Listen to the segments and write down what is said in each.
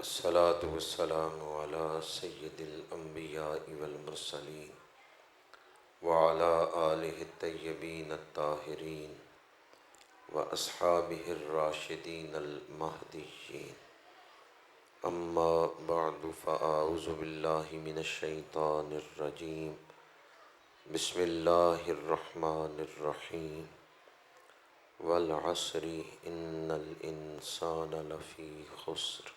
الصلاة والسلام على سيد الأنبياء والمرسلين وعلى آله الطيبين الطاهرين وأصحابه الراشدين المهديين. أما بعد فأعوذ بالله من الشيطان الرجيم. بسم الله الرحمن الرحيم. والعصر إن الإنسان لفي خسر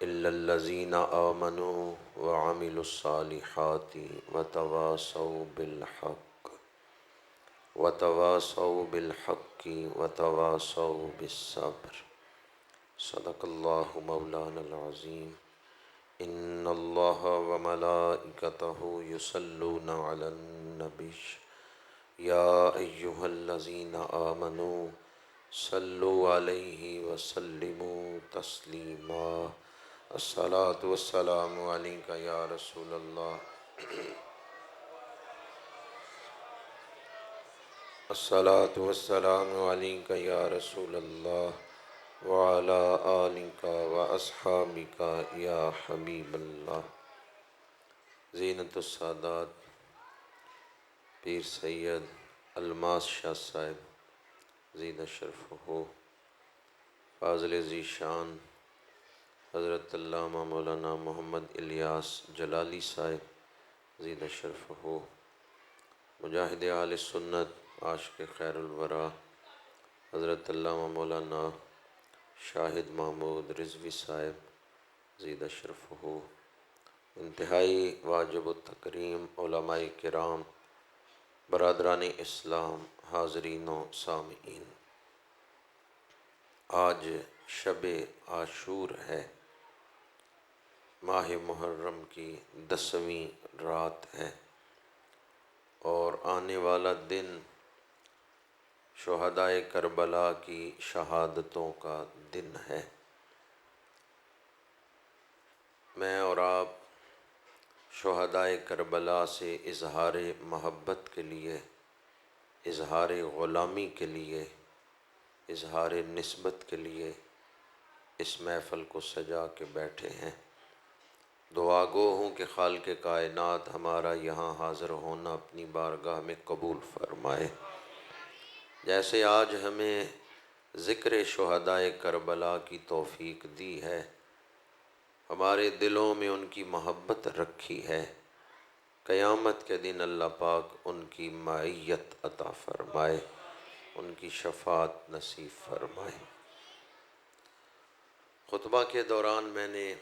إلا الذين آمنوا وعملوا الصالحات وتواصوا بالحق وتواصوا بالصبر. صدق الله مولانا العظيم. إن الله وملائكته يصلون على النبي يا أيها الذين آمنوا صلوا عليه وسلموا تسليما. الصلاة والسلام عليك يا رسول الله. الصلاة والسلام عليك يا رسول الله وعلى آلك وأصحابك يا حبيب الله. زینت السادات پیر سید الماس شاہ صاحب زید شرفہ، فاضل ذی شان حضرت علامہ مولانا محمد الیاس جلالی صاحب زید شرفہ، مجاہد اہل سنت عاشق خیر الورا حضرت علامہ مولانا شاہد محمود رضوی صاحب زید شرفہ، انتہائی واجب التکریم علماء کرام، برادران اسلام، حاضرین و سامعین، آج شب عاشور ہے، ماہ محرم کی 10ویں رات ہے اور آنے والا دن شہدائے کربلا کی شہادتوں کا دن ہے۔ میں اور آپ شہدائے کربلا سے اظہار محبت کے لیے، اظہار غلامی کے لیے، اظہار نسبت کے لیے اس محفل کو سجا کے بیٹھے ہیں۔ دعا گو ہوں کہ خالق کائنات ہمارا یہاں حاضر ہونا اپنی بارگاہ میں قبول فرمائے۔ جیسے آج ہمیں ذکر شہدائے کربلا کی توفیق دی ہے، ہمارے دلوں میں ان کی محبت رکھی ہے، قیامت کے دن اللہ پاک ان کی معیت عطا فرمائے، ان کی شفاعت نصیب فرمائے۔ خطبہ کے دوران میں نے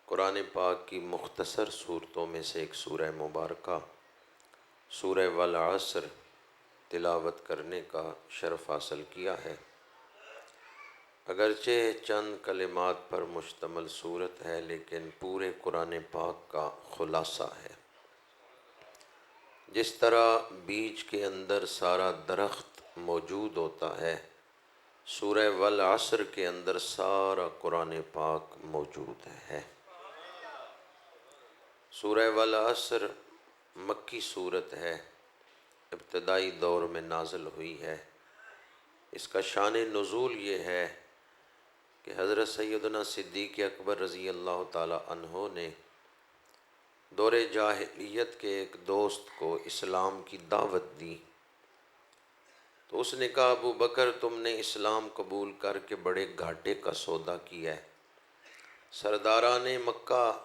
قرآن پاک کی مختصر صورتوں میں سے ایک سورہ مبارکہ سورہ والعصر تلاوت کرنے کا شرف حاصل کیا ہے۔ اگرچہ چند کلمات پر مشتمل صورت ہے لیکن پورے قرآن پاک کا خلاصہ ہے۔ جس طرح بیج کے اندر سارا درخت موجود ہوتا ہے، سورہ والعصر کے اندر سارا قرآن پاک موجود ہے۔ سورہ والعصر مکی صورت ہے، ابتدائی دور میں نازل ہوئی ہے۔ اس کا شان نزول یہ ہے کہ حضرت سیدنا صدیق اکبر رضی اللہ تعالی عنہ نے دور جاہلیت کے ایک دوست کو اسلام کی دعوت دی، تو اس نے کہا ابو بکر تم نے اسلام قبول کر کے بڑے گھاٹے کا سودا کیا ہے، سرداران مکہ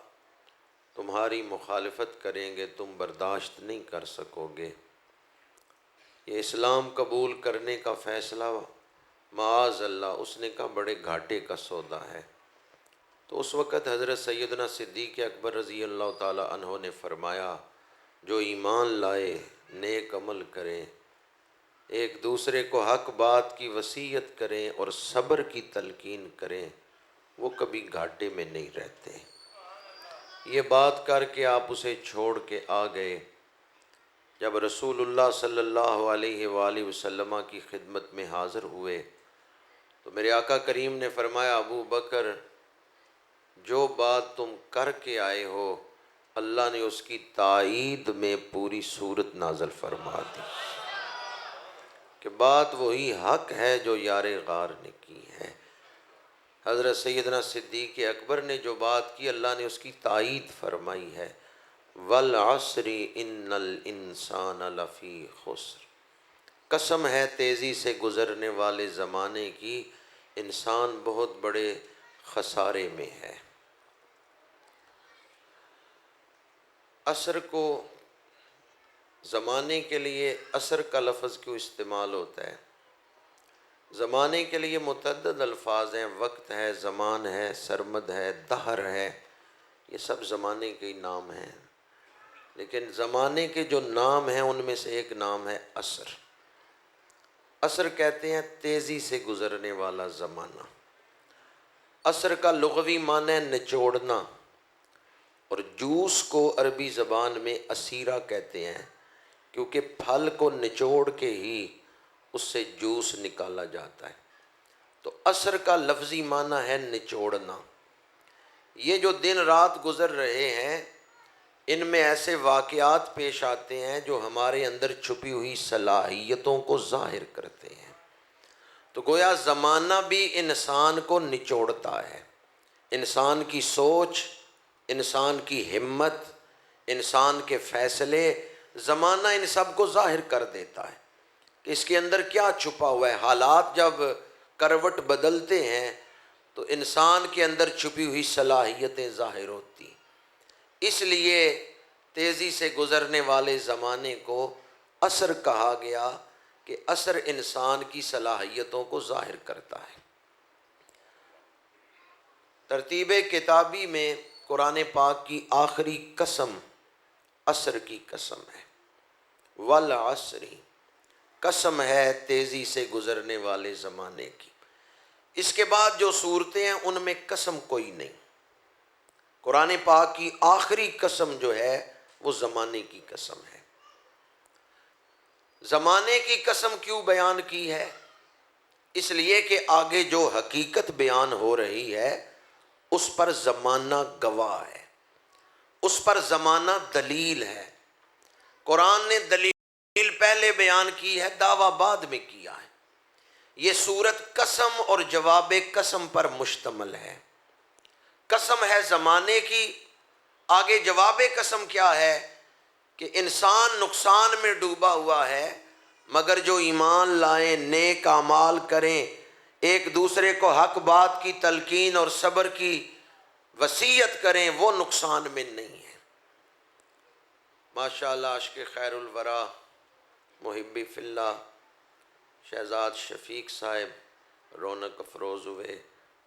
تمہاری مخالفت کریں گے، تم برداشت نہیں کر سکو گے، یہ اسلام قبول کرنے کا فیصلہ معاذ اللہ، اس نے کہا بڑے گھاٹے کا سودا ہے۔ تو اس وقت حضرت سیدنا صدیق اکبر رضی اللہ تعالی عنہ نے فرمایا جو ایمان لائے، نیک عمل کریں، ایک دوسرے کو حق بات کی وصیت کریں اور صبر کی تلقین کریں، وہ کبھی گھاٹے میں نہیں رہتے۔ یہ بات کر کے آپ اسے چھوڑ کے آ گئے۔ جب رسول اللہ صلی اللہ علیہ وآلہ وسلم کی خدمت میں حاضر ہوئے تو میرے آقا کریم نے فرمایا ابو بکر جو بات تم کر کے آئے ہو اللہ نے اس کی تائید میں پوری صورت نازل فرما دی کہ بات وہی حق ہے جو یار غار نے کی ہے۔ حضرت سیدنا صدیق اکبر نے جو بات کی اللہ نے اس کی تائید فرمائی ہے، والعصر ان الانسان لفی خسر، قسم ہے تیزی سے گزرنے والے زمانے کی، انسان بہت بڑے خسارے میں ہے۔ عصر کو زمانے کے لیے عصر کا لفظ کیوں استعمال ہوتا ہے؟ زمانے کے لیے متعدد الفاظ ہیں، وقت ہے، زمان ہے، سرمد ہے، دہر ہے، یہ سب زمانے کے نام ہیں، لیکن زمانے کے جو نام ہیں ان میں سے ایک نام ہے عصر۔ عصر کہتے ہیں تیزی سے گزرنے والا زمانہ۔ عصر کا لغوی معنی ہے نچوڑنا، اور جوس کو عربی زبان میں عصیرہ کہتے ہیں، کیونکہ پھل کو نچوڑ کے ہی اس سے جوس نکالا جاتا ہے۔ تو عصر کا لفظی معنی ہے نچوڑنا۔ یہ جو دن رات گزر رہے ہیں ان میں ایسے واقعات پیش آتے ہیں جو ہمارے اندر چھپی ہوئی صلاحیتوں کو ظاہر کرتے ہیں۔ تو گویا زمانہ بھی انسان کو نچوڑتا ہے، انسان کی سوچ، انسان کی ہمت، انسان کے فیصلے، زمانہ ان سب کو ظاہر کر دیتا ہے کہ اس کے اندر کیا چھپا ہوا ہے۔ حالات جب کروٹ بدلتے ہیں تو انسان کے اندر چھپی ہوئی صلاحیتیں ظاہر ہوتی ہیں۔ اس لیے تیزی سے گزرنے والے زمانے کو عصر کہا گیا کہ عصر انسان کی صلاحیتوں کو ظاہر کرتا ہے۔ ترتیب کتابی میں قرآن پاک کی آخری قسم عصر کی قسم ہے، والعصر، قسم ہے تیزی سے گزرنے والے زمانے کی۔ اس کے بعد جو صورتیں ہیں ان میں قسم کوئی نہیں۔ قرآن پاک کی آخری قسم جو ہے وہ زمانے کی قسم ہے۔ زمانے کی قسم کیوں بیان کی ہے؟ اس لیے کہ آگے جو حقیقت بیان ہو رہی ہے اس پر زمانہ گواہ ہے، اس پر زمانہ دلیل ہے۔ قرآن نے دلیل پہلے بیان کی ہے، دعویٰ بعد میں کیا ہے۔ یہ سورت قسم اور جواب قسم پر مشتمل ہے۔ قسم ہے زمانے کی، آگے جواب قسم کیا ہے کہ انسان نقصان میں ڈوبا ہوا ہے، مگر جو ایمان لائیں، نیک اعمال کریں، ایک دوسرے کو حق بات کی تلقین اور صبر کی وصیت کریں، وہ نقصان میں نہیں ہے۔ ماشاءاللہ عاشق خیر الورا محبی فی اللہ شہزاد شفیق صاحب رونق افروز ہوئے،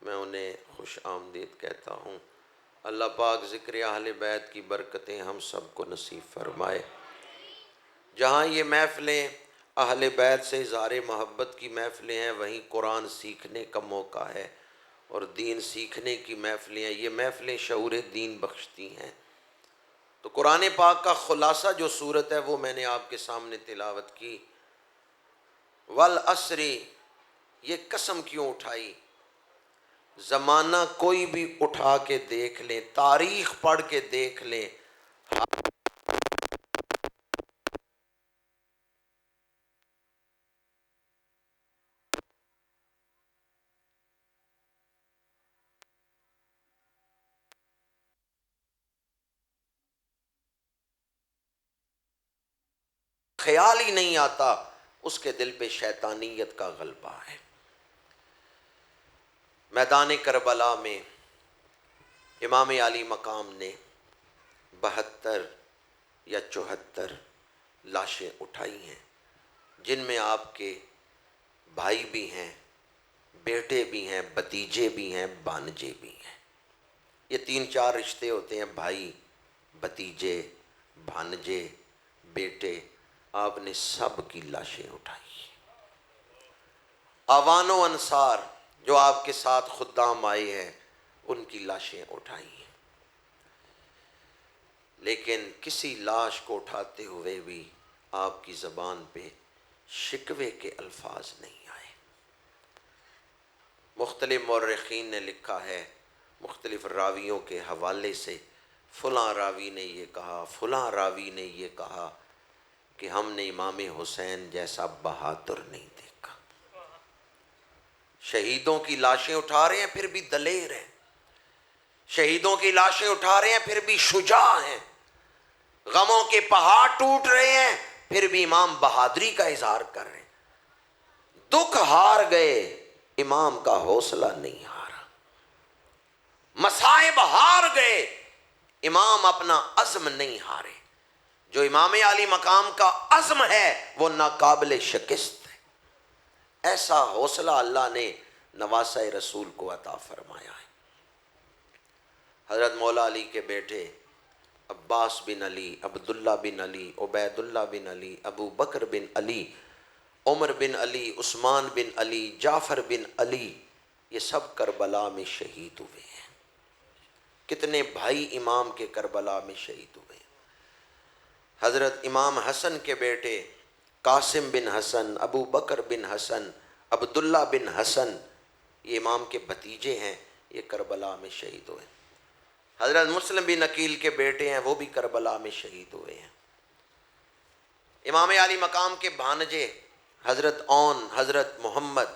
میں انہیں خوش آمدید کہتا ہوں۔ اللہ پاک ذکر اہل بیت کی برکتیں ہم سب کو نصیب فرمائے۔ جہاں یہ محفلیں اہل بیت سے اظہار محبت کی محفلیں ہیں، وہیں قرآن سیکھنے کا موقع ہے اور دین سیکھنے کی محفلیں ہیں۔ یہ محفلیں شعور دین بخشتی ہیں۔ تو قرآن پاک کا خلاصہ جو صورت ہے وہ میں نے آپ کے سامنے تلاوت کی۔ والعصر، یہ قسم کیوں اٹھائی؟ زمانہ کوئی بھی اٹھا کے دیکھ لیں، تاریخ پڑھ کے دیکھ لیں، خیال ہی نہیں آتا اس کے دل پہ شیطانیت کا غلبہ ہے۔ میدان کربلا میں امام علی مقام نے 72 یا 74 لاشیں اٹھائی ہیں، جن میں آپ کے بھائی بھی ہیں، بیٹے بھی ہیں، بھتیجے بھی ہیں، بھانجے بھی ہیں۔ یہ 3-4 رشتے ہوتے ہیں، بھائی، بھتیجے، بھانجے، بیٹے۔ آپ نے سب کی لاشیں اٹھائی۔ آوان و انصار جو آپ کے ساتھ خدام آئے ہیں ان کی لاشیں اٹھائی ہیں، لیکن کسی لاش کو اٹھاتے ہوئے بھی آپ کی زبان پہ شکوے کے الفاظ نہیں آئے۔ مختلف مورخین نے لکھا ہے مختلف راویوں کے حوالے سے، فلاں راوی نے یہ کہا، فلاں راوی نے یہ کہا کہ ہم نے امام حسین جیسا بہادر نہیں دیکھا۔ شہیدوں کی لاشیں اٹھا رہے ہیں پھر بھی دلیر ہیں، شہیدوں کی لاشیں اٹھا رہے ہیں پھر بھی شجاع ہیں، غموں کے پہاڑ ٹوٹ رہے ہیں پھر بھی امام بہادری کا اظہار کر رہے ہیں۔ دکھ ہار گئے، امام کا حوصلہ نہیں ہارا، مصائب ہار گئے، امام اپنا عزم نہیں ہارے۔ جو امام علی مقام کا عزم ہے وہ ناقابل شکست ہے۔ ایسا حوصلہ اللہ نے نواسہ رسول کو عطا فرمایا ہے۔ حضرت مولا علی کے بیٹے عباس بن علی، عبداللہ بن علی، عبید اللہ بن علی، ابو بکر بن علی، عمر بن علی، عثمان بن علی، جعفر بن علی، یہ سب کربلا میں شہید ہوئے ہیں۔ کتنے بھائی امام کے کربلا میں شہید ہوئے ہیں۔ حضرت امام حسن کے بیٹے قاسم بن حسن، ابو بکر بن حسن، عبداللہ بن حسن، یہ امام کے بھتیجے ہیں، یہ کربلا میں شہید ہوئے ہیں۔ حضرت مسلم بن عقیل کے بیٹے ہیں، وہ بھی کربلا میں شہید ہوئے ہیں۔ امام علی مقام کے بھانجے حضرت اون، حضرت محمد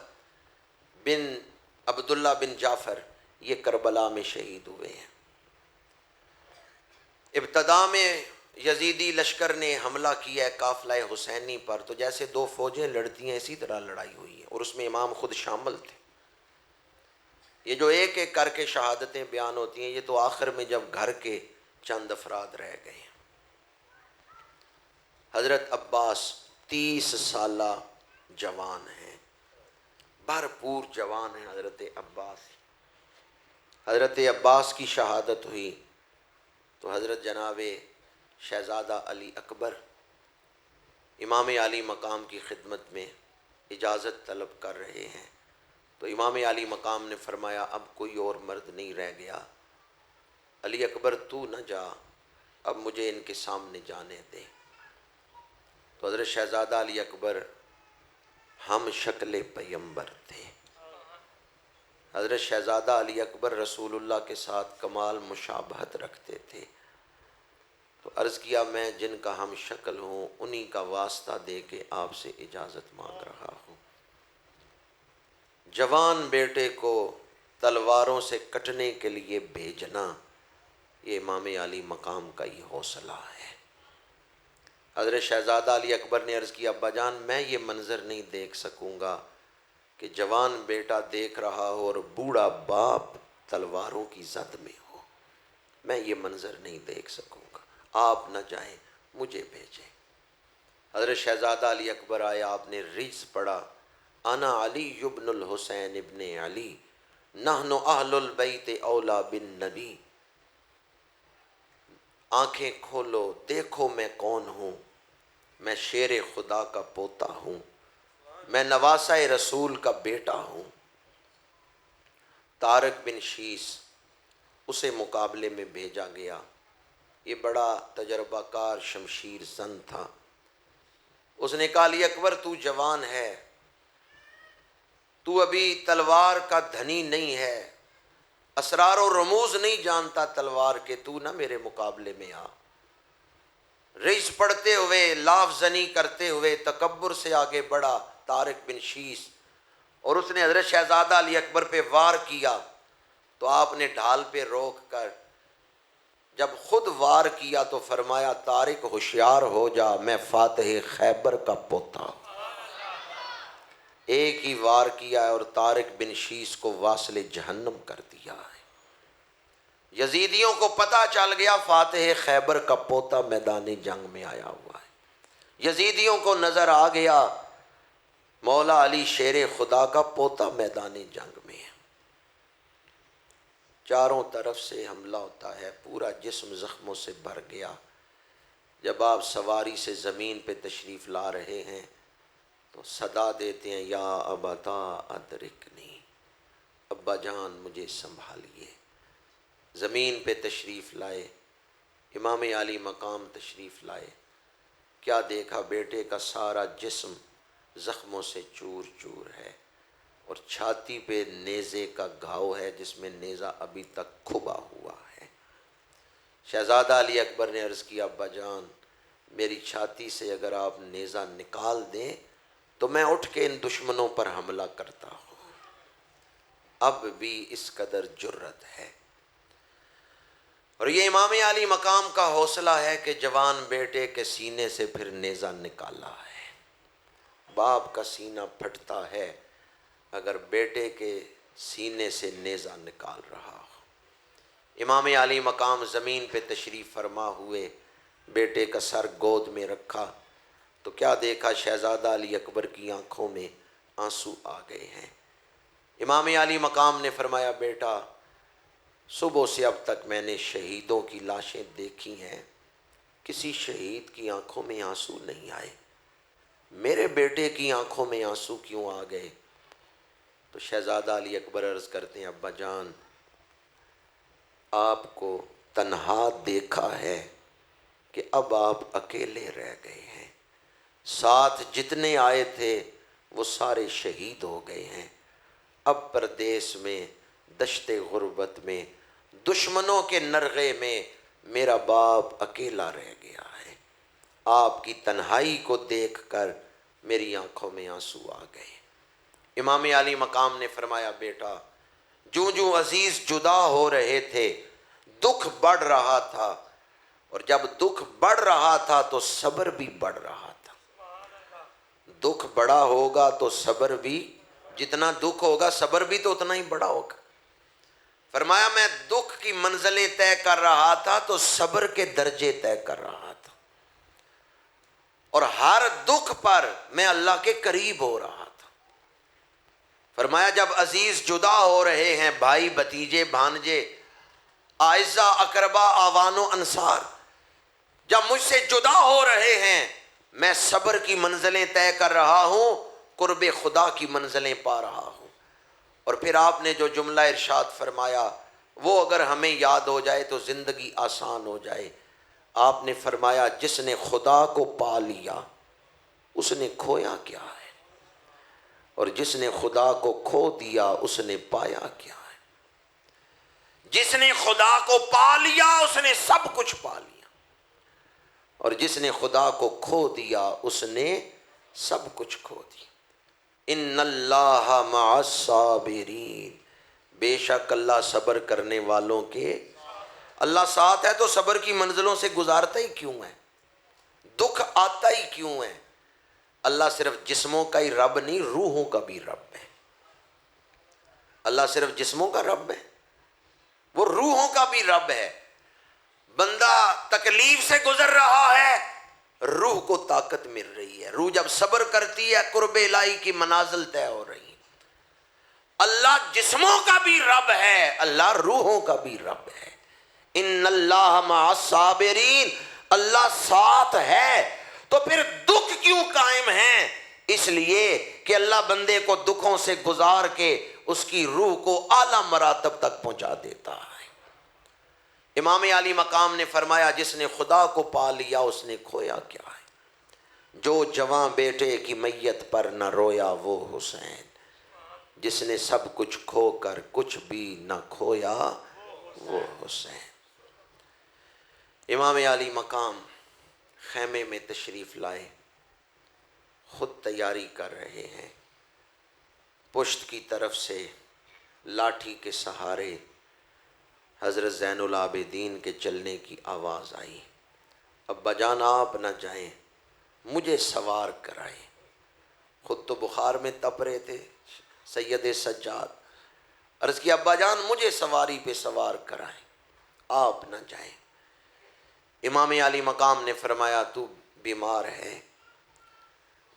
بن عبداللہ بن جعفر، یہ کربلا میں شہید ہوئے ہیں۔ ابتدا میں یزیدی لشکر نے حملہ کیا ہے قافلہ حسینی پر، تو جیسے دو فوجیں لڑتی ہیں اسی طرح لڑائی ہوئی ہے، اور اس میں امام خود شامل تھے۔ یہ جو ایک ایک کر کے شہادتیں بیان ہوتی ہیں، یہ تو آخر میں جب گھر کے چند افراد رہ گئے ہیں۔ حضرت عباس 30 سالہ جوان ہیں، بھرپور جوان ہیں حضرت عباس۔ حضرت عباس کی شہادت ہوئی تو حضرت جناب شہزادہ علی اکبر امام علی مقام کی خدمت میں اجازت طلب کر رہے ہیں، تو امام علی مقام نے فرمایا اب کوئی اور مرد نہیں رہ گیا، علی اکبر تو نہ جا، اب مجھے ان کے سامنے جانے دے۔ تو حضرت شہزادہ علی اکبر ہم شکل پیمبر تھے۔ حضرت شہزادہ علی اکبر رسول اللہ کے ساتھ کمال مشابہت رکھتے تھے، تو عرض کیا میں جن کا ہم شکل ہوں انہی کا واسطہ دے کے آپ سے اجازت مانگ رہا ہوں۔ جوان بیٹے کو تلواروں سے کٹنے کے لیے بھیجنا، یہ امام علی مقام کا ہی حوصلہ ہے۔ حضرت شہزادہ علی اکبر نے عرض کیا ابا جان میں یہ منظر نہیں دیکھ سکوں گا کہ جوان بیٹا دیکھ رہا ہو اور بوڑھا باپ تلواروں کی زد میں ہو، میں یہ منظر نہیں دیکھ سکوں گا، آپ نہ جائیں مجھے بھیجیں۔ حضرت شہزادہ علی اکبر آئے، آپ نے رجز پڑھا، انا علی ابن الحسین ابن علی نحن اہل البیت اولا بالنبی، آنکھیں کھولو دیکھو میں کون ہوں، میں شیر خدا کا پوتا ہوں، میں نواسہ رسول کا بیٹا ہوں۔ طارق بن شیس اسے مقابلے میں بھیجا گیا، یہ بڑا تجربہ کار شمشیر زن تھا۔ اس نے کہا علی اکبر تو جوان ہے، تو ابھی تلوار کا دھنی نہیں ہے، اسرار و رموز نہیں جانتا تلوار کے، تو نہ میرے مقابلے میں آ۔ رئیس پڑھتے ہوئے لاف زنی کرتے ہوئے تکبر سے آگے بڑھا طارق بن شیس، اور اس نے حضرت شہزادہ علی اکبر پہ وار کیا، تو آپ نے ڈھال پہ روک کر جب خود وار کیا تو فرمایا طارق ہوشیار ہو جا، میں فاتح خیبر کا پوتا ہوں۔ ایک ہی وار کیا ہے اور طارق بن شیس کو واصل جہنم کر دیا ہے۔ یزیدیوں کو پتہ چل گیا فاتح خیبر کا پوتا میدان جنگ میں آیا ہوا ہے۔ یزیدیوں کو نظر آ گیا مولا علی شیر خدا کا پوتا میدان جنگ میں ہے۔ چاروں طرف سے حملہ ہوتا ہے، پورا جسم زخموں سے بھر گیا۔ جب آپ سواری سے زمین پہ تشریف لا رہے ہیں تو صدا دیتے ہیں یا ابتا ادرکنی، ابا جان مجھے سنبھالیے۔ زمین پہ تشریف لائے، امام علی مقام تشریف لائے، کیا دیکھا بیٹے کا سارا جسم زخموں سے چور چور ہے، اور چھاتی پہ نیزے کا گھاؤ ہے جس میں نیزہ ابھی تک کھبا ہوا ہے۔ شہزادہ علی اکبر نے عرض کیا ابا جان میری چھاتی سے اگر آپ نیزہ نکال دیں تو میں اٹھ کے ان دشمنوں پر حملہ کرتا ہوں۔ اب بھی اس قدر جرت ہے۔ اور یہ امام علی مقام کا حوصلہ ہے کہ جوان بیٹے کے سینے سے پھر نیزہ نکالا ہے۔ باپ کا سینہ پھٹتا ہے اگر بیٹے کے سینے سے نیزہ نکال رہا ہو۔ امام علی مقام زمین پہ تشریف فرما ہوئے، بیٹے کا سر گود میں رکھا تو کیا دیکھا، شہزادہ علی اکبر کی آنکھوں میں آنسو آ گئے ہیں۔ امام علی مقام نے فرمایا، بیٹا صبح سے اب تک میں نے شہیدوں کی لاشیں دیکھی ہیں، کسی شہید کی آنکھوں میں آنسو نہیں آئے، میرے بیٹے کی آنکھوں میں آنسو کیوں آ گئے؟ تو شہزادہ علی اکبر عرض کرتے ہیں، ابا جان آپ کو تنہا دیکھا ہے کہ اب آپ اکیلے رہ گئے ہیں، ساتھ جتنے آئے تھے وہ سارے شہید ہو گئے ہیں، اب پردیس میں دشت غربت میں دشمنوں کے نرغے میں میرا باپ اکیلا رہ گیا ہے، آپ کی تنہائی کو دیکھ کر میری آنکھوں میں آنسو آ گئے۔ امام علی مقام نے فرمایا، بیٹا جوں جوں عزیز جدا ہو رہے تھے دکھ بڑھ رہا تھا، اور جب دکھ بڑھ رہا تھا تو صبر بھی بڑھ رہا تھا۔ دکھ بڑا ہوگا تو صبر بھی، جتنا دکھ ہوگا صبر بھی تو اتنا ہی بڑا ہوگا۔ فرمایا میں دکھ کی منزلیں طے کر رہا تھا تو صبر کے درجے طے کر رہا تھا، اور ہر دکھ پر میں اللہ کے قریب ہو رہا تھا۔ فرمایا جب عزیز جدا ہو رہے ہیں، بھائی بھتیجے بھانجے اعزا اقربا اعوان و انصار جب مجھ سے جدا ہو رہے ہیں، میں صبر کی منزلیں طے کر رہا ہوں، قرب خدا کی منزلیں پا رہا ہوں۔ اور پھر آپ نے جو جملہ ارشاد فرمایا وہ اگر ہمیں یاد ہو جائے تو زندگی آسان ہو جائے۔ آپ نے فرمایا جس نے خدا کو پا لیا اس نے کھویا کیا ہے، اور جس نے خدا کو کھو دیا اس نے پایا کیا ہے۔ جس نے خدا کو پا لیا اس نے سب کچھ پا لیا، اور جس نے خدا کو کھو دیا اس نے سب کچھ کھو دیا۔ ان اللہ مع الصابرین، بے شک اللہ صبر کرنے والوں کے، اللہ ساتھ ہے تو صبر کی منزلوں سے گزارتا ہی کیوں ہے، دکھ آتا ہی کیوں ہے؟ اللہ صرف جسموں کا ہی رب نہیں، روحوں کا بھی رب ہے۔ اللہ صرف جسموں کا رب ہے، وہ روحوں کا بھی رب ہے۔ بندہ تکلیف سے گزر رہا ہے، روح کو طاقت مل رہی ہے، روح جب صبر کرتی ہے قرب الہی کی منازل طے ہو رہی ہے۔ اللہ جسموں کا بھی رب ہے، اللہ روحوں کا بھی رب ہے۔ ان اللہ مع الصابرین، اللہ ساتھ ہے تو پھر دکھ کیوں قائم ہیں؟ اس لیے کہ اللہ بندے کو دکھوں سے گزار کے اس کی روح کو اعلیٰ مراتب تک پہنچا دیتا ہے۔ امام علی مقام نے فرمایا جس نے خدا کو پا لیا اس نے کھویا کیا ہے؟ جو جواں بیٹے کی میت پر نہ رویا وہ حسین، جس نے سب کچھ کھو کر کچھ بھی نہ کھویا وہ حسین۔ امام علی مقام خیمے میں تشریف لائے، خود تیاری کر رہے ہیں، پشت کی طرف سے لاٹھی کے سہارے حضرت زین العابدین کے چلنے کی آواز آئی، ابا جان آپ نہ جائیں، مجھے سوار کرائیں۔ خود تو بخار میں تپ رہے تھے سید سجاد، عرض کیا ابا جان مجھے سواری پہ سوار کرائیں، آپ نہ جائیں۔ امام علی مقام نے فرمایا تو بیمار ہے،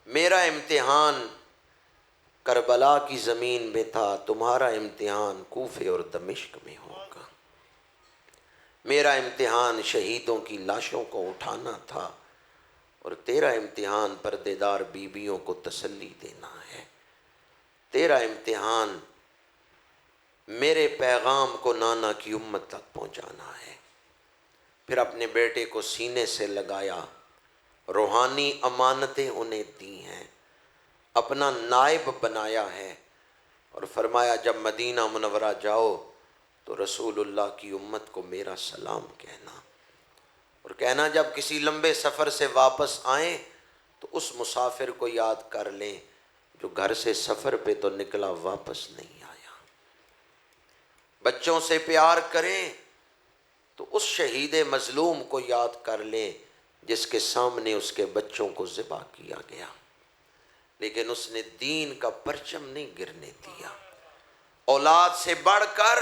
میرا امتحان کربلا کی زمین میں تھا، تمہارا امتحان کوفے اور دمشق میں ہوگا۔ میرا امتحان شہیدوں کی لاشوں کو اٹھانا تھا، اور تیرا امتحان پردے دار بیویوں کو تسلی دینا ہے۔ تیرا امتحان میرے پیغام کو نانا کی امت تک پہنچانا ہے۔ پھر اپنے بیٹے کو سینے سے لگایا، روحانی امانتیں انہیں دی ہیں، اپنا نائب بنایا ہے، اور فرمایا جب مدینہ منورہ جاؤ تو رسول اللہ کی امت کو میرا سلام کہنا، اور کہنا جب کسی لمبے سفر سے واپس آئیں تو اس مسافر کو یاد کر لیں جو گھر سے سفر پہ تو نکلا واپس نہیں آیا۔ بچوں سے پیار کریں تو اس شہید مظلوم کو یاد کر لیں جس کے سامنے اس کے بچوں کو ذبح کیا گیا، لیکن اس نے دین کا پرچم نہیں گرنے دیا۔ اولاد سے بڑھ کر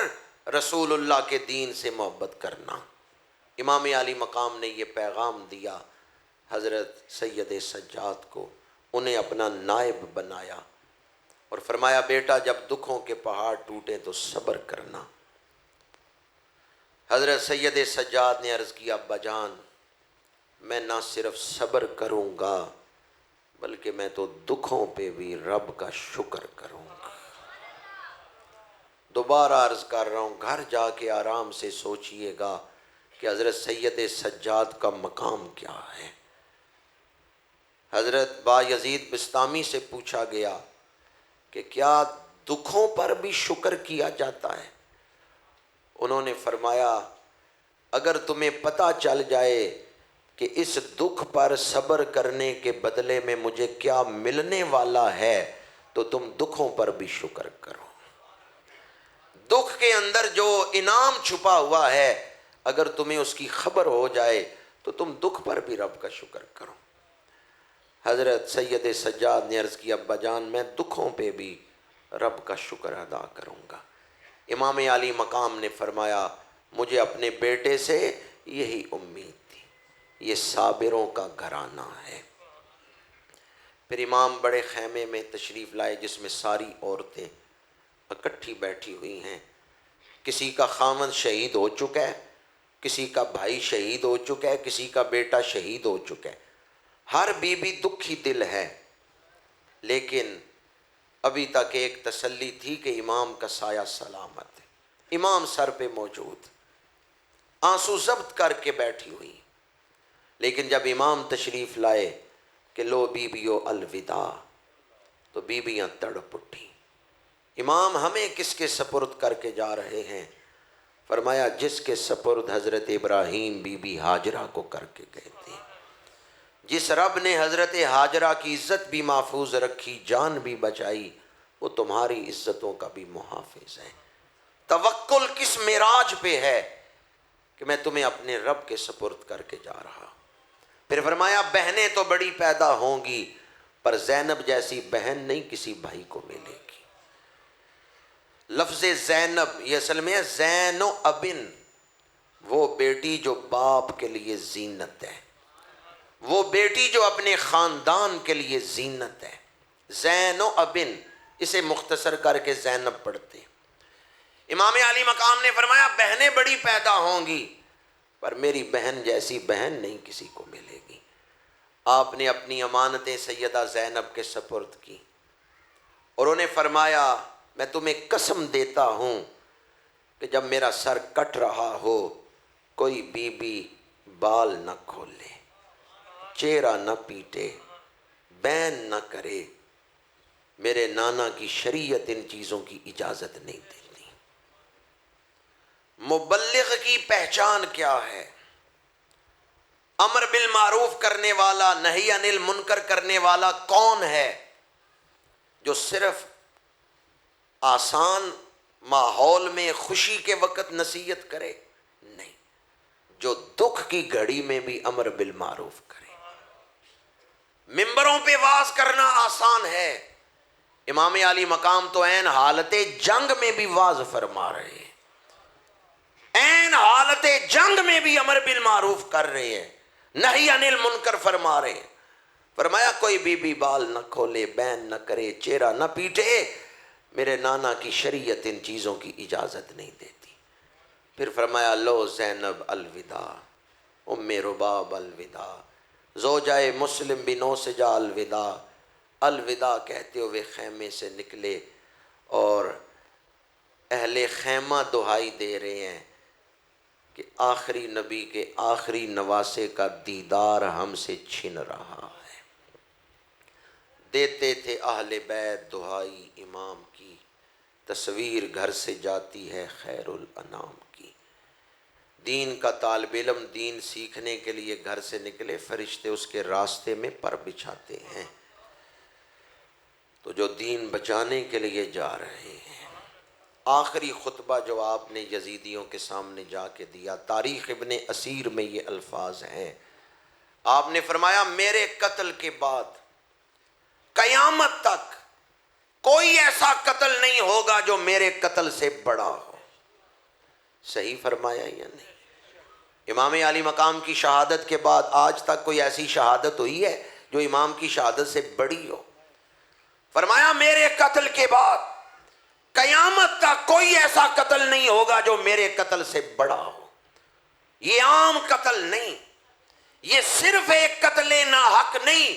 رسول اللہ کے دین سے محبت کرنا۔ امام علی مقام نے یہ پیغام دیا حضرت سید سجاد کو، انہیں اپنا نائب بنایا اور فرمایا بیٹا جب دکھوں کے پہاڑ ٹوٹے تو صبر کرنا۔ حضرت سید سجاد نے عرض کیا ابا جان میں نہ صرف صبر کروں گا بلکہ میں تو دکھوں پہ بھی رب کا شکر کروں گا۔ دوبارہ عرض کر رہا ہوں، گھر جا کے آرام سے سوچئے گا کہ حضرت سید سجاد کا مقام کیا ہے۔ حضرت بایزید بستامی سے پوچھا گیا کہ کیا دکھوں پر بھی شکر کیا جاتا ہے؟ انہوں نے فرمایا اگر تمہیں پتہ چل جائے کہ اس دکھ پر صبر کرنے کے بدلے میں مجھے کیا ملنے والا ہے تو تم دکھوں پر بھی شکر کرو۔ دکھ کے اندر جو انعام چھپا ہوا ہے اگر تمہیں اس کی خبر ہو جائے تو تم دکھ پر بھی رب کا شکر کرو۔ حضرت سید سجاد نے عرض کیا ابا جان میں دکھوں پہ بھی رب کا شکر ادا کروں گا۔ امام علی مقام نے فرمایا مجھے اپنے بیٹے سے یہی امید تھی، یہ صابروں کا گھرانہ ہے۔ پھر امام بڑے خیمے میں تشریف لائے جس میں ساری عورتیں اکٹھی بیٹھی ہوئی ہیں۔ کسی کا خاوند شہید ہو چکا ہے، کسی کا بھائی شہید ہو چکا ہے، کسی کا بیٹا شہید ہو چکا ہے، ہر بیوی دکھی دل ہے، لیکن ابھی تک ایک تسلی تھی کہ امام کا سایہ سلامت ہے، امام سر پہ موجود، آنسو ضبط کر کے بیٹھی ہوئی۔ لیکن جب امام تشریف لائے کہ لو بیویو الوداع تو بیویاں تڑپ اٹھی۔ امام ہمیں کس کے سپرد کر کے جا رہے ہیں؟ فرمایا جس کے سپرد حضرت ابراہیم بی بی ہاجرہ کو کر کے گئے تھے۔ جس رب نے حضرت ہاجرہ کی عزت بھی محفوظ رکھی، جان بھی بچائی، وہ تمہاری عزتوں کا بھی محافظ ہے۔ توکل کس معراج پہ ہے کہ میں تمہیں اپنے رب کے سپرد کر کے جا رہا۔ پھر فرمایا بہنیں تو بڑی پیدا ہوں گی پر زینب جیسی بہن نہیں کسی بھائی کو ملے گی۔ لفظ زینب یہ اصل میں ہے زین و ابن، وہ بیٹی جو باپ کے لیے زینت ہے، وہ بیٹی جو اپنے خاندان کے لیے زینت ہے۔ زین و ابن اسے مختصر کر کے زینب پڑھتے۔ امام علی مقام نے فرمایا بہنیں بڑی پیدا ہوں گی پر میری بہن جیسی بہن نہیں کسی کو ملے گی۔ آپ نے اپنی امانتیں سیدہ زینب کے سپرد کی اور انہیں فرمایا میں تمہیں قسم دیتا ہوں کہ جب میرا سر کٹ رہا ہو کوئی بی بی بال نہ کھولے، چہرہ نہ پیٹے، بین نہ کرے، میرے نانا کی شریعت ان چیزوں کی اجازت نہیں دیتی۔ مبلغ کی پہچان کیا ہے؟ امر بالمعروف کرنے والا، نہی عن المنکر کرنے والا کون ہے؟ جو صرف آسان ماحول میں خوشی کے وقت نصیحت کرے؟ نہیں، جو دکھ کی گھڑی میں بھی امر بالمعروف کرے۔ ممبروں پہ واز کرنا آسان ہے، امام علی مقام تو عین حالت جنگ میں بھی واز فرما رہے ہیں، عین حالت جنگ میں بھی امر بالمعروف کر رہے ہیں، نہی عن المنکر فرما رہے ہیں۔ فرمایا کوئی بی بی بال نہ کھولے، بین نہ کرے، چہرہ نہ پیٹے، میرے نانا کی شریعت ان چیزوں کی اجازت نہیں دیتی۔ پھر فرمایا لو زینب الوداع، ام رباب الوداع، زوجہ مسلم بنو سجا الوداع۔ الوداع کہتے ہوئے خیمے سے نکلے اور اہل خیمہ دہائی دے رہے ہیں کہ آخری نبی کے آخری نواسے کا دیدار ہم سے چھن رہا ہے۔ دیتے تھے اہل بیت دہائی امام کی، تصویر گھر سے جاتی ہے خیر الانام کی۔ دین کا طالب علم دین سیکھنے کے لیے گھر سے نکلے، فرشتے اس کے راستے میں پر بچھاتے ہیں۔ تو جو دین بچانے کے لیے جا رہے ہیں آخری خطبہ جو آپ نے یزیدیوں کے سامنے جا کے دیا، تاریخ ابن اسیر میں یہ الفاظ ہیں، آپ نے فرمایا میرے قتل کے بعد قیامت تک کوئی ایسا قتل نہیں ہوگا جو میرے قتل سے بڑا ہو۔ صحیح فرمایا یا نہیں؟ امام علی مقام کی شہادت کے بعد آج تک کوئی ایسی شہادت ہوئی ہے جو امام کی شہادت سے بڑی ہو؟ فرمایا میرے قتل کے بعد قیامت تک کوئی ایسا قتل نہیں ہوگا جو میرے قتل سے بڑا ہو۔ یہ عام قتل نہیں، یہ صرف ایک قتل ناحق نہیں،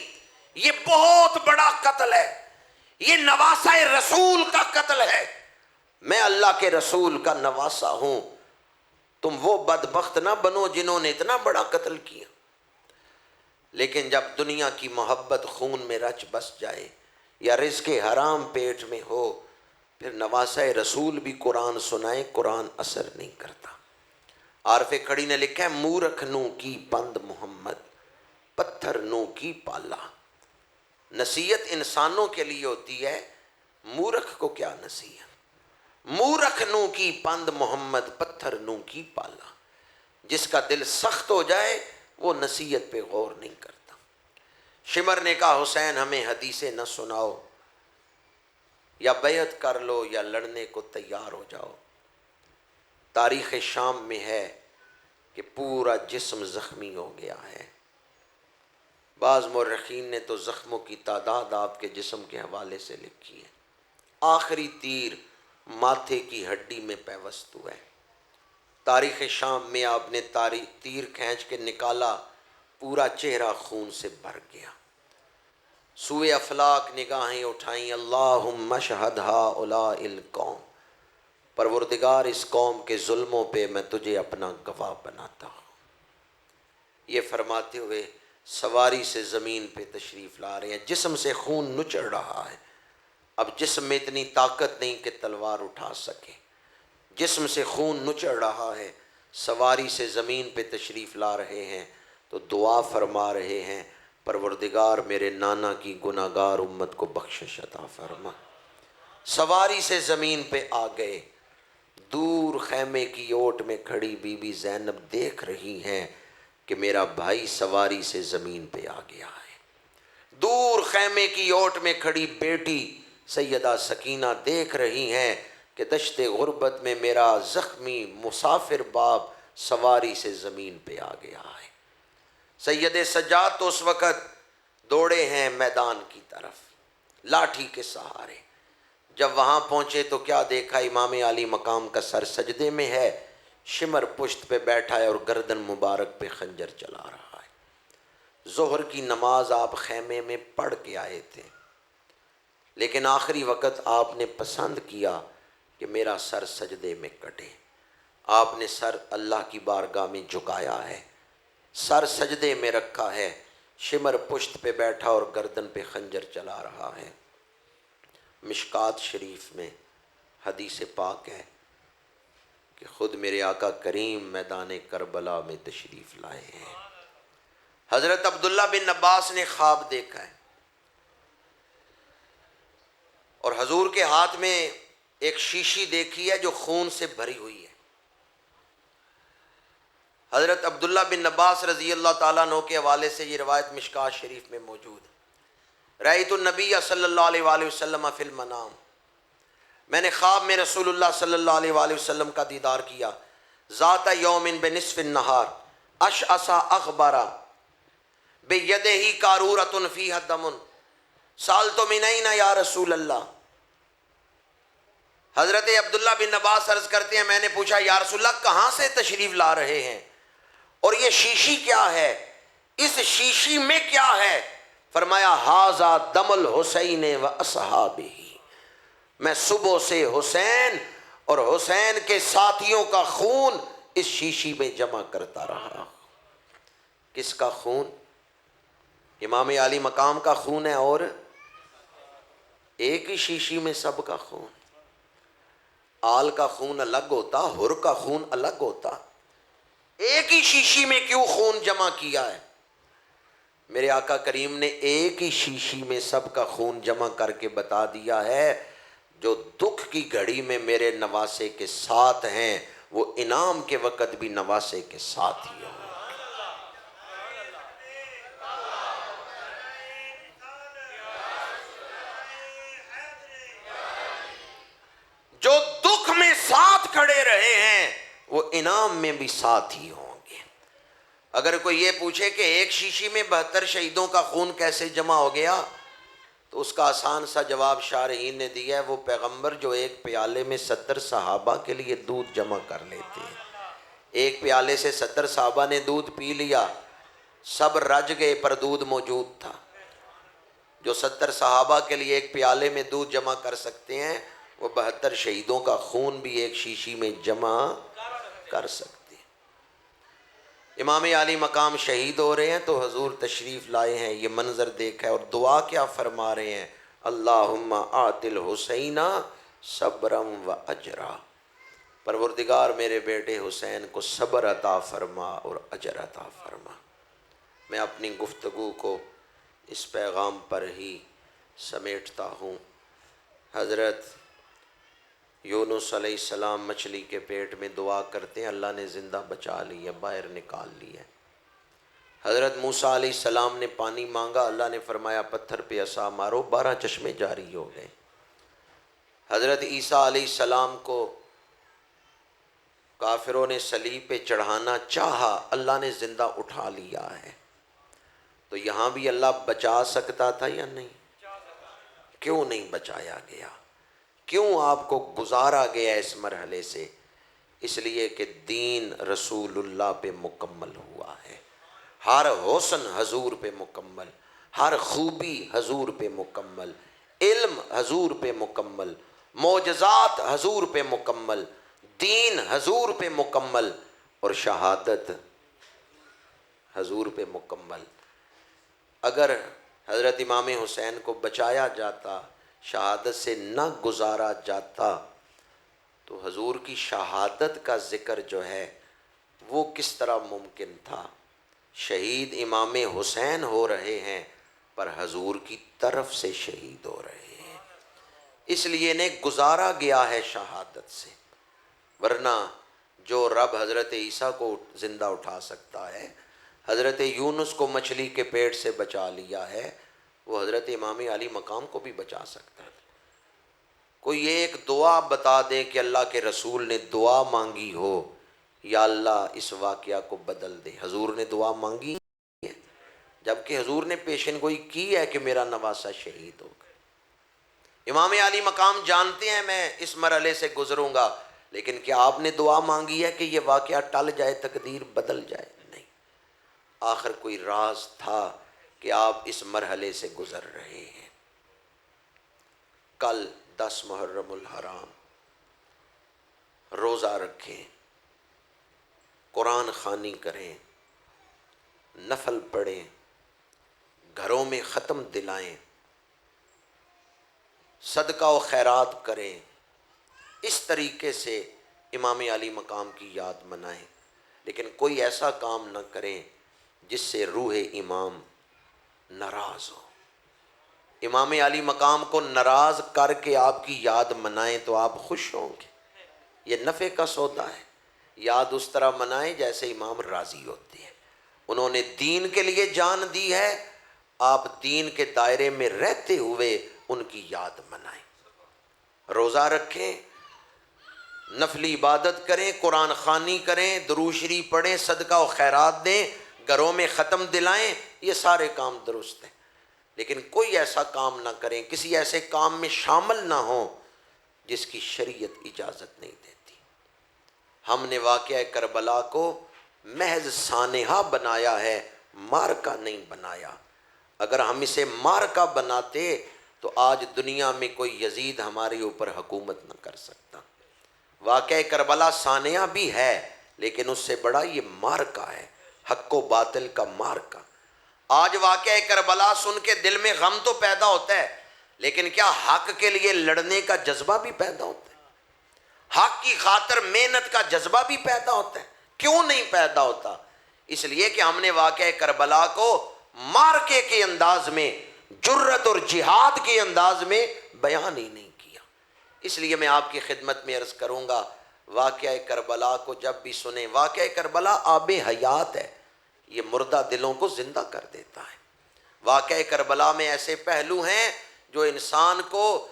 یہ بہت بڑا قتل ہے، یہ نواسہ رسول کا قتل ہے۔ میں اللہ کے رسول کا نواسہ ہوں، تم وہ بدبخت نہ بنو جنہوں نے اتنا بڑا قتل کیا۔ لیکن جب دنیا کی محبت خون میں رچ بس جائے یا رزق حرام پیٹ میں ہو، پھر نواسہ رسول بھی قرآن سنائے، قرآن اثر نہیں کرتا۔ عارف کھڑی نے لکھا ہے مورکھ نو کی پند محمد، پتھر نو کی پالا۔ نصیحت انسانوں کے لیے ہوتی ہے، مورکھ کو کیا نصیحت؟ مورکھ نو کی پند محمد، پتھر نو کی پالا۔ جس کا دل سخت ہو جائے وہ نصیحت پہ غور نہیں کرتا۔ شمر نے کہا حسین ہمیں حدیثیں نہ سناؤ، یا بیعت کر لو یا لڑنے کو تیار ہو جاؤ۔ تاریخ شام میں ہے کہ پورا جسم زخمی ہو گیا ہے۔ بعض مورخین نے تو زخموں کی تعداد آپ کے جسم کے حوالے سے لکھی ہے۔ آخری تیر ماتھے کی ہڈی میں پیوست ہوا ہے۔ تاریخ شام میں آپ نے تیر کھینچ کے نکالا، پورا چہرہ خون سے بھر گیا۔ سوئے افلاک نگاہیں اٹھائیں، اللہم اشہد ہؤلاء القوم، پروردگار اس قوم کے ظلموں پہ میں تجھے اپنا گواہ بناتا ہوں۔ یہ فرماتے ہوئے سواری سے زمین پہ تشریف لا رہے ہیں، جسم سے خون نچڑ رہا ہے۔ اب جسم میں اتنی طاقت نہیں کہ تلوار اٹھا سکے، جسم سے خون نچڑ رہا ہے، سواری سے زمین پہ تشریف لا رہے ہیں تو دعا فرما رہے ہیں، پروردگار میرے نانا کی گناہگار امت کو بخشش عطا فرما۔ سواری سے زمین پہ آ گئے، دور خیمے کی اوٹ میں کھڑی بی بی زینب دیکھ رہی ہیں کہ میرا بھائی سواری سے زمین پہ آ گیا ہے۔ دور خیمے کی اوٹ میں کھڑی بیٹی سیدہ سکینہ دیکھ رہی ہیں کہ دشت غربت میں میرا زخمی مسافر باپ سواری سے زمین پہ آ گیا ہے۔ سید سجاد تو اس وقت دوڑے ہیں میدان کی طرف لاٹھی کے سہارے۔ جب وہاں پہنچے تو کیا دیکھا، امام علی مقام کا سر سجدے میں ہے، شمر پشت پہ بیٹھا ہے اور گردن مبارک پہ خنجر چلا رہا ہے۔ ظہر کی نماز آپ خیمے میں پڑھ کے آئے تھے، لیکن آخری وقت آپ نے پسند کیا کہ میرا سر سجدے میں کٹے۔ آپ نے سر اللہ کی بارگاہ میں جھکایا ہے، سر سجدے میں رکھا ہے، شمر پشت پہ بیٹھا اور گردن پہ خنجر چلا رہا ہے۔ مشکات شریف میں حدیث پاک ہے کہ خود میرے آقا کریم میدان کربلا میں تشریف لائے ہیں۔ حضرت عبداللہ بن عباس نے خواب دیکھا ہے اور حضور کے ہاتھ میں ایک شیشی دیکھی ہے جو خون سے بھری ہوئی ہے۔ حضرت عبداللہ بن عباس رضی اللہ تعالیٰ عنہ کے حوالے سے یہ روایت مشکات شریف میں موجود ہے۔ رأیت النبی صلی اللہ علیہ وآلہ وسلم فی المنام، میں نے خواب میں رسول اللہ صلی اللہ علیہ وآلہ وسلم کا دیدار کیا، ذات یوم بنصف النہار اشعث اغبر بیدہ قارورۃ فیہا دم سألت من این یا رسول اللہ۔ حضرت عبداللہ بن عباس عرض کرتے ہیں میں نے پوچھا یا رسول اللہ کہاں سے تشریف لا رہے ہیں اور یہ شیشی کیا ہے، اس شیشی میں کیا ہے؟ فرمایا ھذا دم الحسین و اصحابہ، میں صبح سے حسین اور حسین کے ساتھیوں کا خون اس شیشی میں جمع کرتا رہا۔ کس کا خون؟ امام علی مقام کا خون ہے، اور ایک ہی شیشی میں سب کا خون۔ آل کا خون الگ ہوتا، حر کا خون الگ ہوتا، ایک ہی شیشی میں کیوں خون جمع کیا ہے؟ میرے آقا کریم نے ایک ہی شیشی میں سب کا خون جمع کر کے بتا دیا ہے، جو دکھ کی گھڑی میں میرے نواسے کے ساتھ ہیں وہ انعام کے وقت بھی نواسے کے ساتھ ہی ہوں۔ جو دکھ میں ساتھ کھڑے رہے ہیں وہ انعام میں بھی ساتھ ہی ہوں گے۔ اگر کوئی یہ پوچھے کہ ایک شیشی میں 72 شہیدوں کا خون کیسے جمع ہو گیا، تو اس کا آسان سا جواب شارحین نے دیا ہے، وہ پیغمبر جو ایک پیالے میں 70 صحابہ کے لیے دودھ جمع کر لیتے ہیں، ایک پیالے سے 70 صحابہ نے دودھ پی لیا، سب رج گئے پر دودھ موجود تھا۔ جو 70 صحابہ کے لیے ایک پیالے میں دودھ جمع کر سکتے ہیں، وہ 72 شہیدوں کا خون بھی ایک شیشی میں جمع کر سکتے ہیں۔ امام عالی مقام شہید ہو رہے ہیں تو حضور تشریف لائے ہیں، یہ منظر دیکھا ہے، اور دعا کیا فرما رہے ہیں؟ اللہم آت الحسین صبرم و اجرا، پروردگار میرے بیٹے حسین کو صبر عطا فرما اور اجر عطا فرما۔ میں اپنی گفتگو کو اس پیغام پر ہی سمیٹتا ہوں۔ حضرت یونس علیہ السلام مچھلی کے پیٹ میں دعا کرتے ہیں، اللہ نے زندہ بچا لی ہے، باہر نکال لی ہے۔ حضرت موسیٰ علیہ السلام نے پانی مانگا، اللہ نے فرمایا پتھر پہ عصا مارو، 12 چشمے جاری ہو گئے۔ حضرت عیسیٰ علیہ السلام کو کافروں نے صلیب پہ چڑھانا چاہا، اللہ نے زندہ اٹھا لیا ہے۔ تو یہاں بھی اللہ بچا سکتا تھا یا نہیں؟ کیوں نہیں بچایا گیا؟ کیوں آپ کو گزارا گیا اس مرحلے سے؟ اس لیے کہ دین رسول اللہ پہ مکمل ہوا ہے، ہر حسن حضور پہ مکمل، ہر خوبی حضور پہ مکمل، علم حضور پہ مکمل، معجزات حضور پہ مکمل، دین حضور پہ مکمل، اور شہادت حضور پہ مکمل۔ اگر حضرت امام حسین کو بچایا جاتا، شہادت سے نہ گزارا جاتا، تو حضور کی شہادت کا ذکر جو ہے وہ کس طرح ممکن تھا؟ شہید امام حسین ہو رہے ہیں پر حضور کی طرف سے شہید ہو رہے ہیں، اس لیے انہیں گزارا گیا ہے شہادت سے۔ ورنہ جو رب حضرت عیسیٰ کو زندہ اٹھا سکتا ہے، حضرت یونس کو مچھلی کے پیٹ سے بچا لیا ہے، وہ حضرت امام علی مقام کو بھی بچا سکتا ہے۔ کوئی ایک دعا بتا دے کہ اللہ کے رسول نے دعا مانگی ہو، یا اللہ اس واقعہ کو بدل دے۔ حضور نے دعا مانگی ہے، جبکہ حضور نے پیشن گوئی کی ہے کہ میرا نواسہ شہید ہوگا۔ امام علی مقام جانتے ہیں میں اس مرحلے سے گزروں گا، لیکن کیا آپ نے دعا مانگی ہے کہ یہ واقعہ ٹل جائے، تقدیر بدل جائے؟ نہیں۔ آخر کوئی راز تھا کہ آپ اس مرحلے سے گزر رہے ہیں۔ کل 10 محرم الحرام، روزہ رکھیں، قرآن خوانی کریں، نفل پڑھیں، گھروں میں ختم دلائیں، صدقہ و خیرات کریں، اس طریقے سے امام علی مقام کی یاد منائیں، لیکن کوئی ایسا کام نہ کریں جس سے روح امام ناراض ہو۔ امام علی مقام کو ناراض کر کے آپ کی یاد منائیں تو آپ خوش ہوں گے، یہ نفع کا سودا ہے۔ یاد اس طرح منائیں جیسے امام راضی ہوتے ہیں، انہوں نے دین کے لیے جان دی ہے، آپ دین کے دائرے میں رہتے ہوئے ان کی یاد منائیں۔ روزہ رکھیں، نفلی عبادت کریں، قرآن خوانی کریں، درود شریف پڑھیں، صدقہ و خیرات دیں، گھروں میں ختم دلائیں، یہ سارے کام درست ہیں۔ لیکن کوئی ایسا کام نہ کریں، کسی ایسے کام میں شامل نہ ہوں جس کی شریعت اجازت نہیں دیتی۔ ہم نے واقعہ کربلا کو محض سانحہ بنایا ہے، مارکہ نہیں بنایا۔ اگر ہم اسے مارکہ بناتے تو آج دنیا میں کوئی یزید ہمارے اوپر حکومت نہ کر سکتا۔ واقعہ کربلا سانحہ بھی ہے، لیکن اس سے بڑا یہ مارکہ ہے، حق و باطل کا مارکہ۔ آج واقعہ کربلا سن کے دل میں غم تو پیدا ہوتا ہے، لیکن کیا حق کے لیے لڑنے کا جذبہ بھی پیدا ہوتا ہے؟ حق کی خاطر محنت کا جذبہ بھی پیدا ہوتا ہے؟ کیوں نہیں پیدا ہوتا؟ اس لیے کہ ہم نے واقعہ کربلا کو مارکے کے انداز میں، جرت اور جہاد کے انداز میں بیان ہی نہیں کیا۔ اس لیے میں آپ کی خدمت میں عرض کروں گا، واقعہ کربلا کو جب بھی سنیں، واقعہ کربلا آب حیات ہے، یہ مردہ دلوں کو زندہ کر دیتا ہے۔ واقعہ کربلا میں ایسے پہلو ہیں جو انسان کو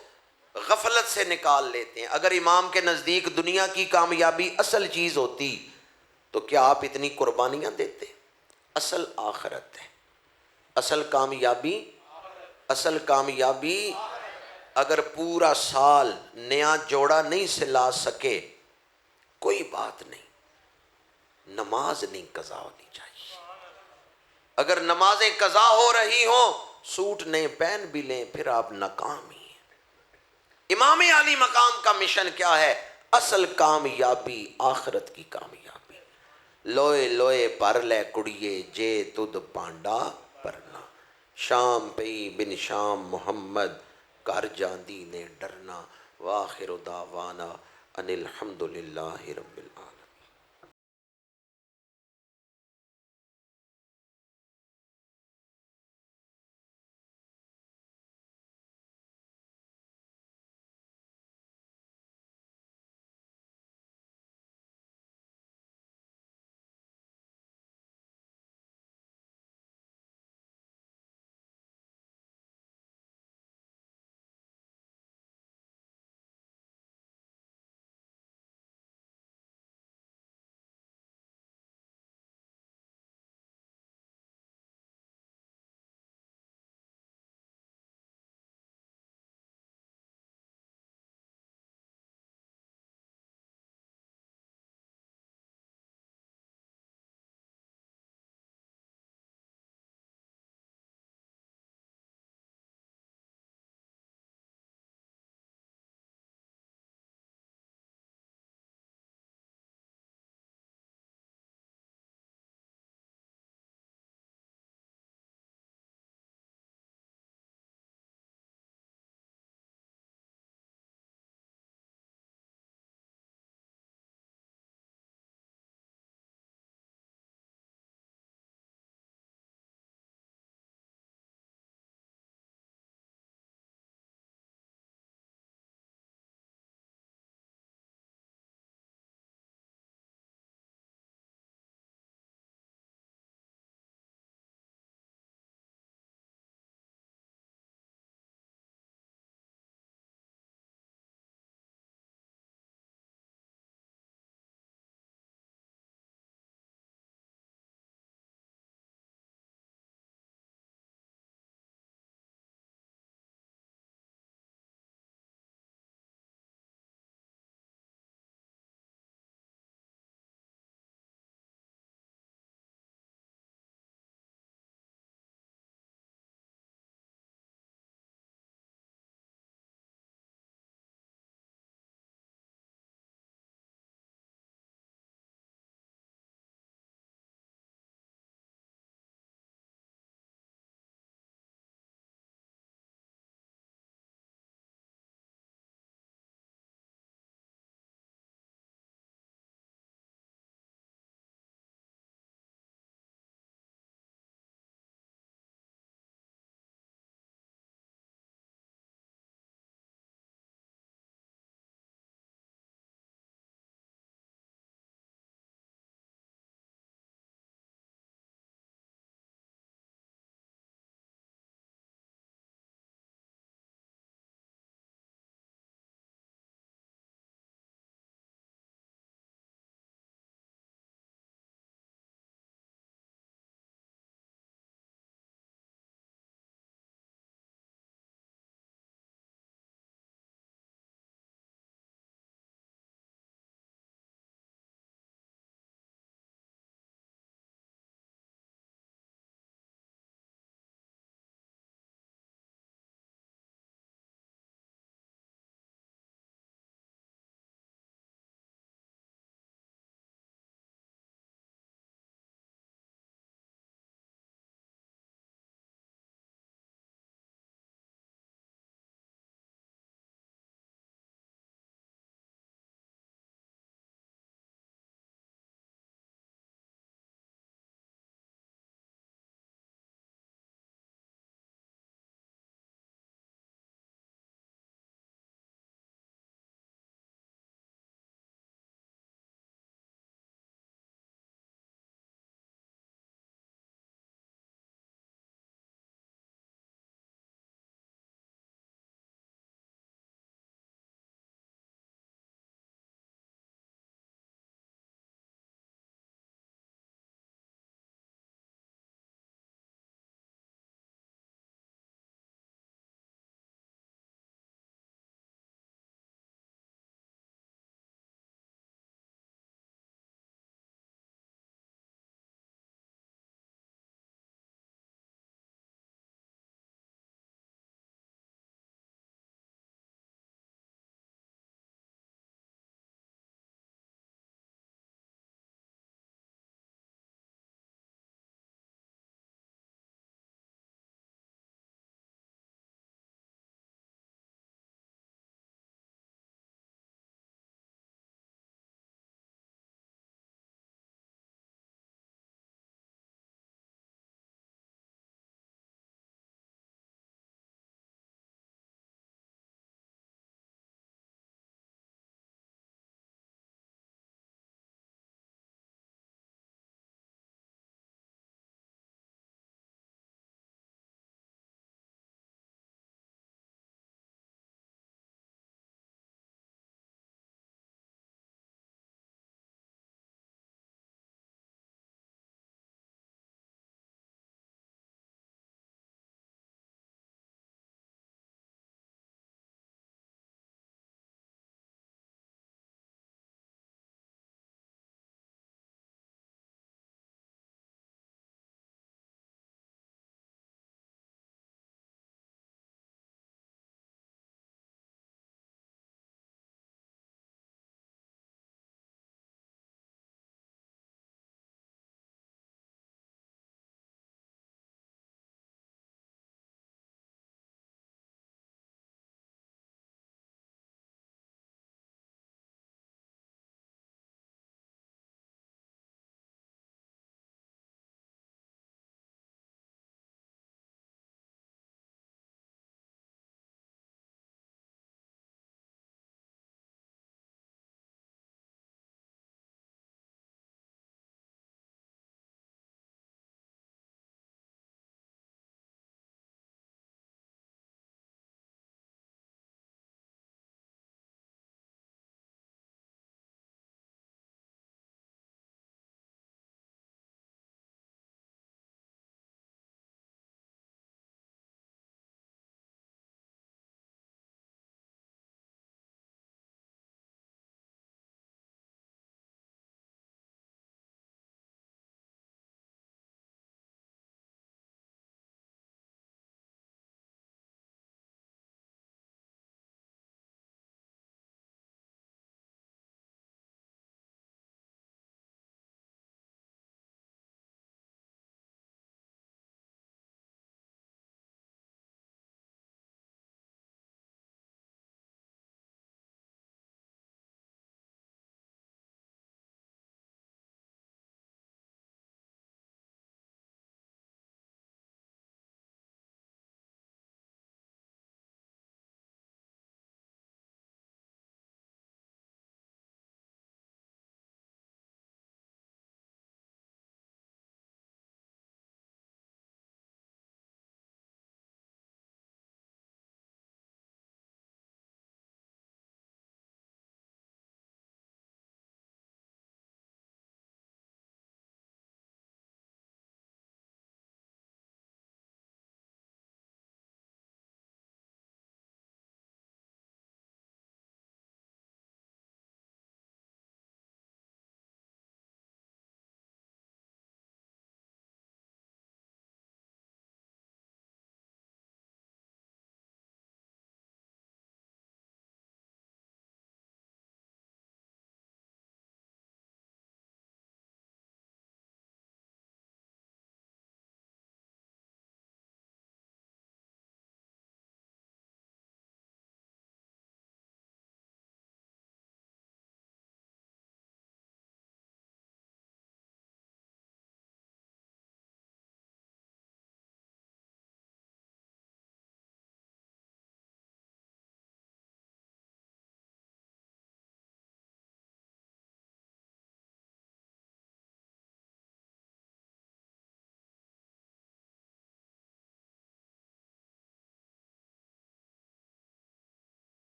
غفلت سے نکال لیتے ہیں۔ اگر امام کے نزدیک دنیا کی کامیابی اصل چیز ہوتی تو کیا آپ اتنی قربانیاں دیتے؟ اصل آخرت ہے، اصل کامیابی اگر پورا سال نیا جوڑا نہیں سلا سکے کوئی بات نہیں، نماز نہیں قضا ہونی چاہیے۔ اگر نمازیں قضا ہو رہی ہوں، سوٹ نئے پہن بھی لیں، پھر آپ ناکام ہی ہیں۔ امام علی مقام کا مشن کیا ہے؟ اصل کامیابی آخرت کی کامیابی۔ لوئے لوئے پر لے کڑیے جے تد پانڈا پرنا، شام پئی بن شام محمد کر جاندی نے ڈرنا، وآخر دعوانا ان الحمد للہ رب العالمین۔